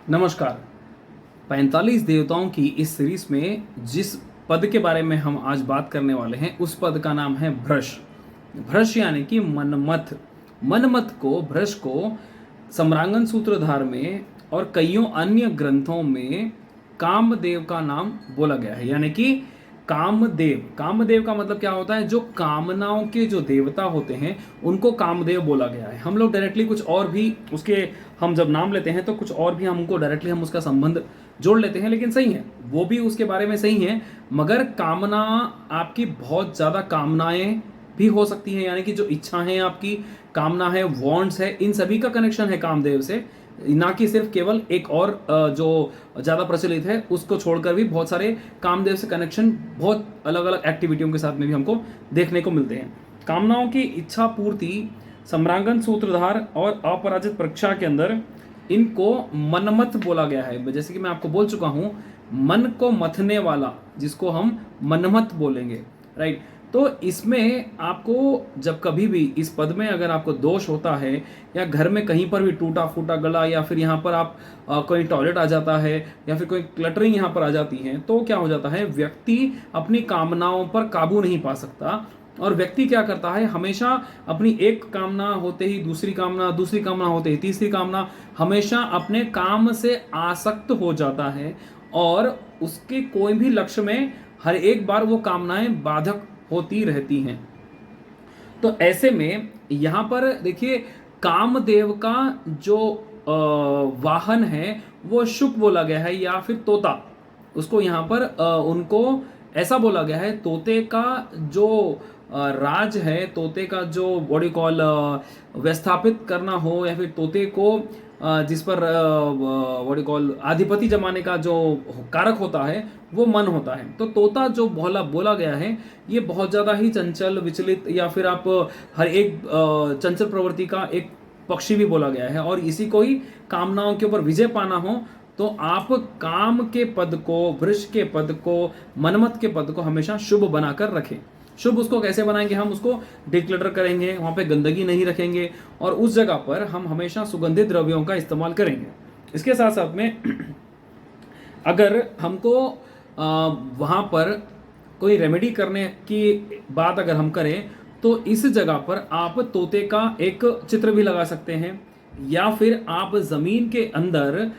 नमस्कार। 45 देवताओं की इस सीरीज में जिस पद के बारे में हम आज बात करने वाले हैं उस पद का नाम है भ्रश। भ्रश यानी कि मनमथ। मनमथ को, भ्रश को सम्रांगन सूत्रधार में और कईयों अन्य ग्रंथों में कामदेव का नाम बोला गया है। यानी कि कामदेव, कामदेव का मतलब क्या होता है? जो कामनाओं के जो देवता होते हैं उनको कामदेव बोला गया है। हम लोग डायरेक्टली कुछ और भी उसके, हम जब नाम लेते हैं तो कुछ और भी हमको डायरेक्टली हम उसका संबंध जोड़ लेते हैं, लेकिन सही है, वो भी उसके बारे में सही है। मगर कामना, आपकी बहुत ज़्यादा कामनाएं भी हो सकती हैं, यानी कि जो इच्छा है आपकी, कामना है, वांट्स है, इन सभी का कनेक्शन है कामदेव से, ना कि सिर्फ केवल एक और जो ज़्यादा प्रचलित है उसको छोड़कर भी बहुत सारे कामदेव से कनेक्शन बहुत अलग अलग एक्टिविटियों के साथ में भी हमको देखने को मिलते हैं। कामनाओं की इच्छा पूर्ति, सम्रांगन सूत्रधार और अपराजित परीक्षा के अंदर इनको मनमथ बोला गया है। जैसे कि मैं आपको बोल चुका हूं, मन को मथने वाला जिसको हम मनमथ बोलेंगे, राइट। तो इसमें आपको जब कभी भी इस पद में अगर आपको दोष होता है, या घर में कहीं पर भी टूटा फूटा गला, या फिर यहाँ पर आप कोई टॉयलेट आ जाता है, या फिर कोई क्लटरिंग यहाँ पर आ जाती है, तो क्या हो जाता है, व्यक्ति अपनी कामनाओं पर काबू नहीं पा सकता। और व्यक्ति क्या करता है, हमेशा अपनी एक कामना होते ही दूसरी कामना, दूसरी कामना होते ही तीसरी कामना, हमेशा अपने काम से आसक्त हो जाता है और उसके कोई भी लक्ष्य में हर एक बार वो कामनाएं बाधक होती रहती हैं। तो ऐसे में यहां पर देखिए, कामदेव का जो वाहन है वो शुक बोला गया है, या फिर तोता। उसको यहां पर उनको ऐसा बोला गया है, तोते का जो राज है, तोते का जो बॉडी कॉल व्यस्थापित करना हो, या फिर तोते को जिस पर बॉडी कॉल आधिपति जमाने का जो कारक होता है वो मन होता है। तो तोता जो बोला गया है, ये बहुत ज़्यादा ही चंचल, विचलित, या फिर आप हर एक चंचल प्रवृत्ति का एक पक्षी भी बोला गया है। और इसी को ही कामनाओं के ऊपर विजय पाना हो तो आप काम के पद को, वृष के पद को, मनमत के पद को हमेशा शुभ बनाकर रखें। शुभ उसको कैसे बनाएंगे? हम उसको डिक्लटर करेंगे, वहां पे गंदगी नहीं रखेंगे, और उस जगह पर हम हमेशा सुगंधित द्रव्यों का इस्तेमाल करेंगे। इसके साथ साथ में अगर हमको वहां पर कोई रेमेडी करने की बात अगर हम करें, तो इस जगह पर आप तोते का एक चित्र भी लगा सकते हैं, या फिर आप जमीन के अंदर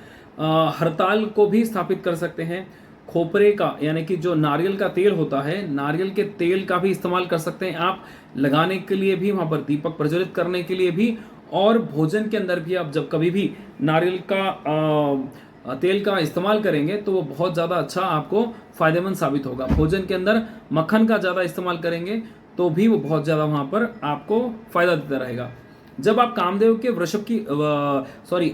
हड़ताल को भी स्थापित कर सकते हैं। खोपरे का, यानी कि जो नारियल का तेल होता है, नारियल के तेल का भी इस्तेमाल कर सकते हैं आप लगाने के लिए भी, वहाँ पर दीपक प्रज्वलित करने के लिए भी। और भोजन के अंदर भी आप जब कभी भी नारियल का तेल का इस्तेमाल करेंगे तो वो बहुत ज़्यादा अच्छा आपको फ़ायदेमंद साबित होगा। भोजन के अंदर मक्खन का ज़्यादा इस्तेमाल करेंगे तो भी वो बहुत ज़्यादा वहाँ पर आपको फ़ायदा देता रहेगा। जब आप कामदेव के वृषभ की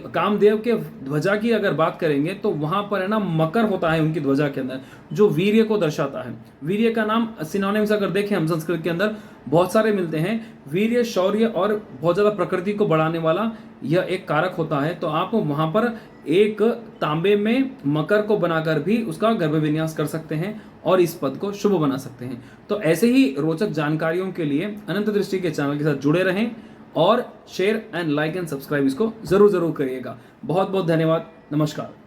कामदेव के ध्वजा की अगर बात करेंगे, तो वहां पर है ना मकर होता है उनकी ध्वजा के अंदर, जो वीर्य को दर्शाता है। वीर्य का नाम सिनोनिम्स अगर देखें हम संस्कृत के अंदर बहुत सारे मिलते हैं। वीर्य, शौर्य और बहुत ज्यादा प्रकृति को बढ़ाने वाला यह एक कारक होता है। तो आप वहां पर एक तांबे में मकर को बनाकर भी उसका गर्भ विन्यास कर सकते हैं और इस पद को शुभ बना सकते हैं। तो ऐसे ही रोचक जानकारियों के लिए अनंत दृष्टि के चैनल के साथ जुड़े रहें और share and like and subscribe इसको जरूर करिएगा। बहुत बहुत धन्यवाद। नमस्कार।